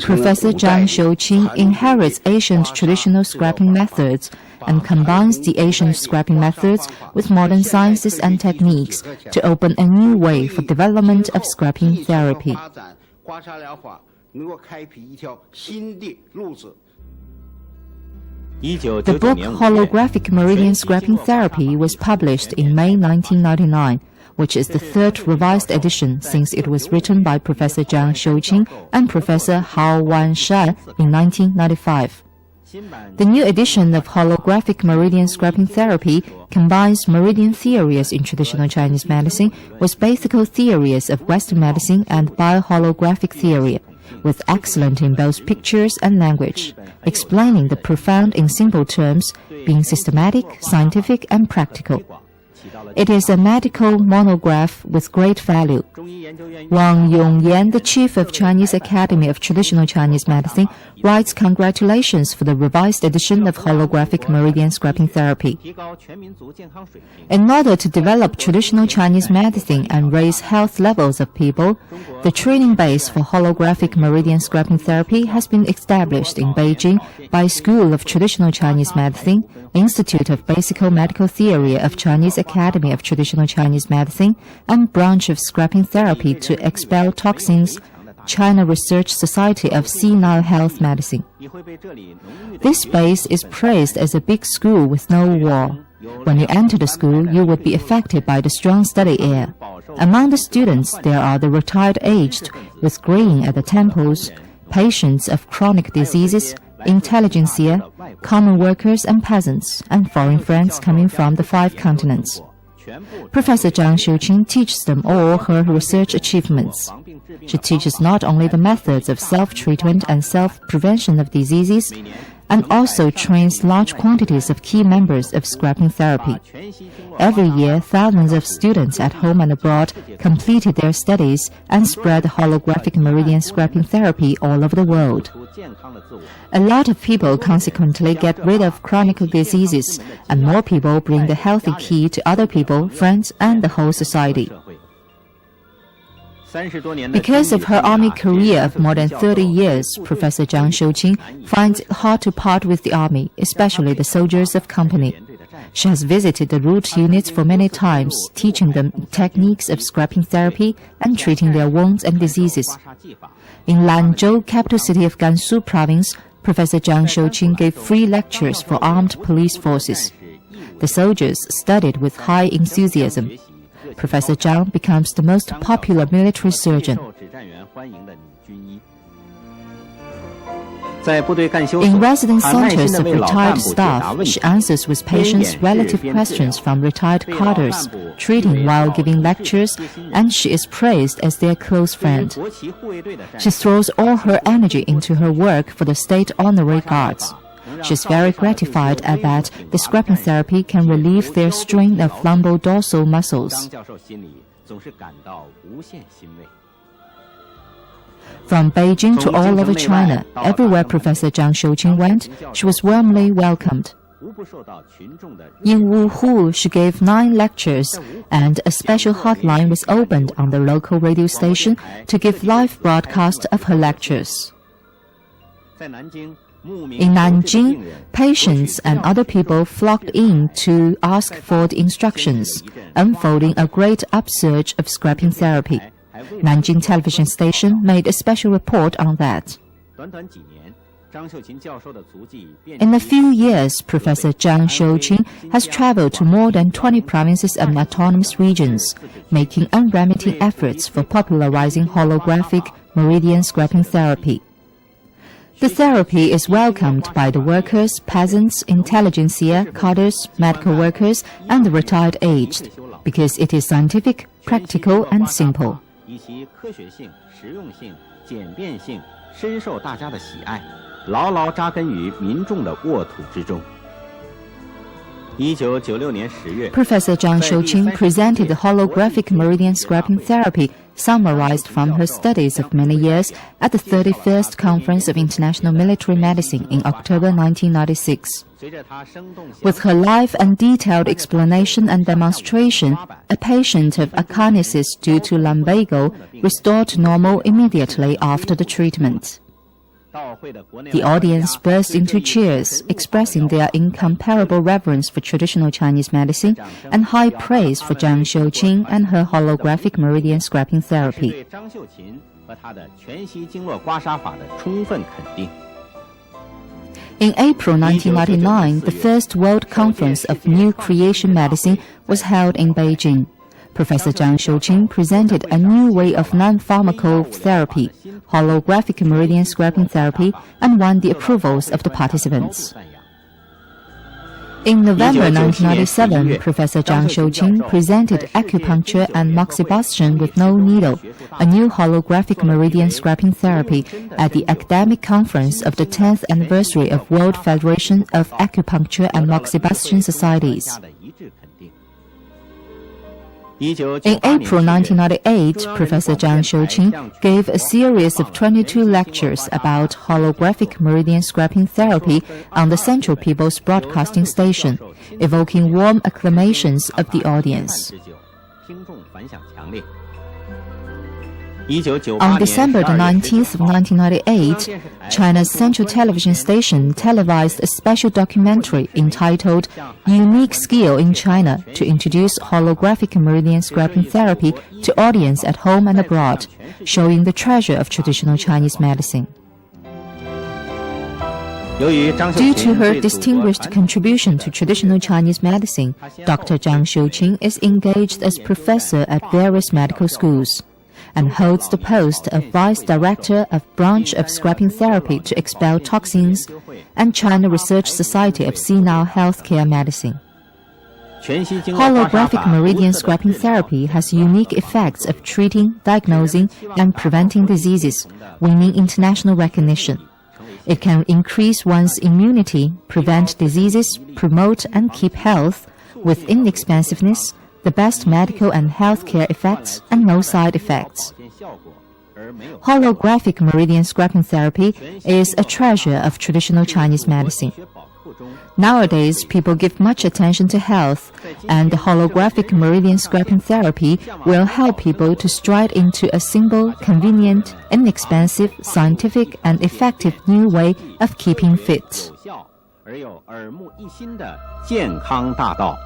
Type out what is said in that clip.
Professor Zhang Shouqing inherits ancient traditional scrapping methods and combines the ancient scrapping methods with modern sciences and techniques to open a new way for development of scrapping therapy. The book Holographic Meridian Scrapping Therapy was published in May 1999, which is the third revised edition since it was written by Professor Zhang Shouqing and Professor Hao Wanshan in 1995. The new edition of Holographic Meridian Scrapping Therapy combines meridian theories in traditional Chinese medicine with basic theories of Western medicine and bioholographic theory, with excellent in both pictures and language, explaining the profound in simple terms, being systematic, scientific, and practical. It is a medical monograph with great value. Wang Yongyan, the chief of Chinese Academy of Traditional Chinese Medicine, writes congratulations for the revised edition of Holographic Meridian Scrapping Therapy. In order to develop traditional Chinese medicine and raise health levels of people, the training base for Holographic Meridian Scrapping Therapy has been established in Beijing by School of Traditional Chinese Medicine, Institute of Basic Medical Theory of Chinese Academy of Traditional Chinese Medicine, and Branch of Scrapping Therapy to Expel Toxins, China Research Society of Senile Health Medicine. This base is praised as a big school with no wall. When you enter the school, you would be affected by the strong study air. Among the students, there are the retired aged with graying at the temples, patients of chronic diseases, intelligentsia, common workers and peasants, and foreign friends coming from the 5 continents. Professor Zhang Shouqing teaches them all her research achievements. She teaches not only the methods of self-treatment and self-prevention of diseases, and also trains large quantities of key members of scrapping therapy. Every year, thousands of students at home and abroad completed their studies and spread holographic meridian scrapping therapy all over the world. A lot of people consequently get rid of chronic diseases, and more people bring the healthy key to other people, friends, and the whole society. Because of her army career of more than 30 years, Professor Zhang Shouqing finds it hard to part with the army, especially the soldiers of company. She has visited the root units for many times, teaching them techniques of scrapping therapy and treating their wounds and diseases. In Lanzhou, capital city of Gansu province, Professor Zhang Shouqing gave free lectures for armed police forces. The soldiers studied with high enthusiasm. Professor Zhang becomes the most popular military surgeon. In residence centers of retired staff, she answers with patients relative questions from retired cadres, treating while giving lectures, and she is praised as their close friend. She throws all her energy into her work for the state honorary guards. She is very gratified at that the scrapping therapy can relieve their strain of lumbodorsal muscles. From Beijing to all over China, everywhere Professor Zhang Shouqing went, she was warmly welcomed. In Wuhu, she gave 9 lectures, and a special hotline was opened on the local radio station to give live broadcast of her lectures. In Nanjing, patients and other people flocked in to ask for the instructions, unfolding a great upsurge of scrapping therapy. Nanjing television station made a special report on that. In a few years, Professor Zhang Shouqing has traveled to more than 20 provinces and autonomous regions, making unremitting efforts for popularizing holographic meridian scrapping therapy. The therapy is welcomed by the workers, peasants, intelligentsia, cadres, medical workers, and the retired aged, because it is scientific, practical, and simple. Professor Zhang Shouqing presented the holographic meridian scrapping therapy summarized from her studies of many years at the 31st Conference of International Military Medicine in October 1996. With her live and detailed explanation and demonstration, a patient of achinosis due to lumbago restored to normal immediately after the treatment. The audience burst into cheers, expressing their incomparable reverence for traditional Chinese medicine and high praise for Zhang Xiuqing and her holographic meridian scraping therapy. In April 1999, the first World Conference of New Creation Medicine was held in Beijing. Professor Zhang Xiuqing presented a new way of non-pharmacotherapy, holographic meridian scraping therapy, and won the approvals of the participants. In November 1997, Professor Zhang Xiuqing presented acupuncture and moxibustion with no needle, a new holographic meridian scraping therapy, at the academic conference of the 10th anniversary of World Federation of Acupuncture and Moxibustion Societies. In April 1998, Professor Zhang Xiuqing gave a series of 22 lectures about holographic meridian scraping therapy on the Central People's Broadcasting Station, evoking warm acclamations of the audience. On December 19th of 1998, China's Central Television Station televised a special documentary entitled Unique Skill in China to introduce holographic meridian scraping therapy to audience at home and abroad, showing the treasure of traditional Chinese medicine. Due to her distinguished contribution to traditional Chinese medicine, Dr. Zhang Xiuqing is engaged as professor at various medical schools and holds the post of Vice Director of Branch of Scraping Therapy to Expel Toxins and China Research Society of Senile Healthcare Medicine. Holographic meridian scraping therapy has unique effects of treating, diagnosing, and preventing diseases, winning international recognition. It can increase one's immunity, prevent diseases, promote and keep health with inexpensiveness, the best medical and healthcare effects, and no side effects. Holographic meridian scraping therapy is a treasure of traditional Chinese medicine. Nowadays, people give much attention to health, and the holographic meridian scraping therapy will help people to stride into a simple, convenient, inexpensive, scientific, and effective new way of keeping fit. 而又耳目一新的健康大道。